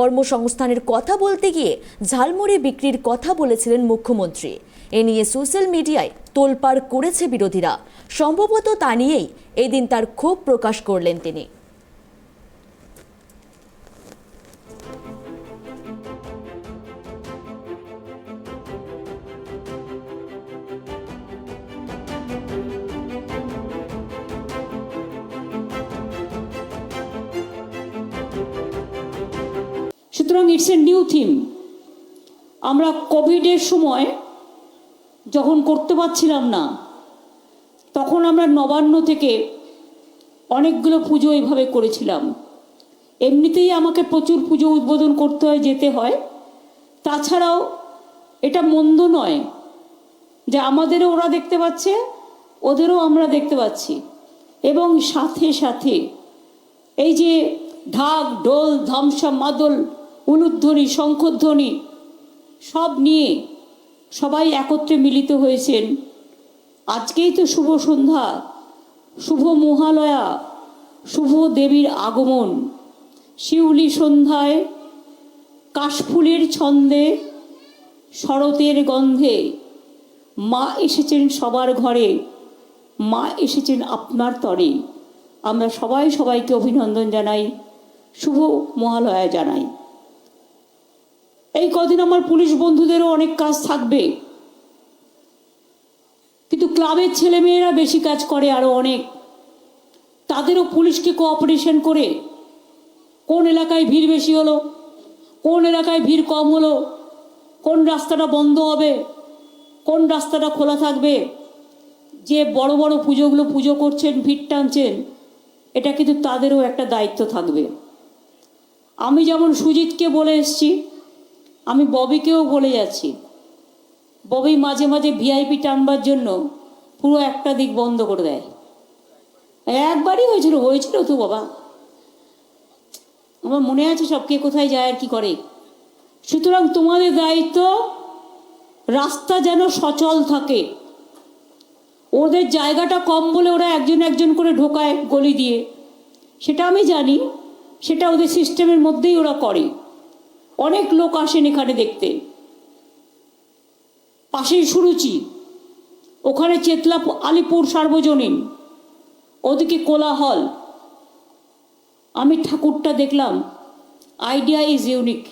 কর্মসংস্থানের কথা বলতে গিয়ে ঝালমুড়ি বিক্রির কথা বলেছিলেন মুখ্যমন্ত্রী। এ নিয়ে সোশ্যাল মিডিয়ায় তোলপাড় করেছে বিরোধীরা। সম্ভবত তা নিয়েই এদিন তার ক্ষোভ প্রকাশ করলেন তিনি। সুতরাং ইটস এ নিউ থিম। আমরা কোভিডের সময় যখন করতে পারছিলাম না, তখন আমরা নবান্ন থেকে অনেকগুলো পুজো এইভাবে করেছিলাম। এমনিতেই আমাকে প্রচুর পুজো উদ্বোধন করতে হয়, যেতে হয়। তাছাড়াও এটা মন্দ নয় যে আমাদেরও ওরা দেখতে পাচ্ছে, ওদেরও আমরা দেখতে পাচ্ছি। এবং সাথে সাথে এই যে ঢাক, ঢোল, ধামসা, মাদল, উলুধ্বনি, শঙ্খধ্বনি সব নিয়ে সবাই একত্রে মিলিত হয়েছেন। আজকেই তো শুভ সন্ধ্যা, শুভ মহালয়া, শুভ দেবীর আগমন। শিউলি সন্ধ্যায়, কাশফুলের ছন্দে, শরতের গন্ধে মা এসেছেন সবার ঘরে, মা এসেছেন আপনার তরে। আমরা সবাই সবাইকে অভিনন্দন জানাই, শুভ মহালয়া জানাই। এই কদিন আমার পুলিশ বন্ধুদেরও অনেক কাজ থাকবে, কিন্তু ক্লাবের ছেলেমেয়েরা বেশি কাজ করে আরও অনেক। তাদেরও পুলিশকে কোঅপারেশন করে কোন এলাকায় ভিড় বেশি হলো, কোন এলাকায় ভিড় কম হলো, কোন রাস্তাটা বন্ধ হবে, কোন রাস্তাটা খোলা থাকবে, যে বড় বড় পুজোগুলো পুজো করছেন, ভিড় টানছেন, এটা কিন্তু তাদেরও একটা দায়িত্ব থাকবে। আমি যেমন সুজিতকে বলে এসছি, আমি ববিকেও বলে যাচ্ছি। ববি মাঝে মাঝে ভিআইপি টানবার জন্য পুরো একটা দিক বন্ধ করে দেয়। একবারই হয়েছিল তো বাবা, আমার মনে আছে সব, কে কোথায় যায় আর কি করে। সুতরাং তোমাদের দায়িত্ব রাস্তা যেন সচল থাকে। ওদের জায়গাটা কম বলে ওরা একজন একজন করে ঢোকায় গলি দিয়ে, সেটা আমি জানি, সেটা ওদের সিস্টেমের মধ্যেই ওরা করে। অনেক লোক আসেন এখানে দেখতে। পাশেই সুরুচি, ওখানে চেতলা আলিপুর সার্বজনীন, ওদিকে কোলাহল। আমি ঠাকুরটা দেখলাম, আইডিয়া ইজ ইউনিক।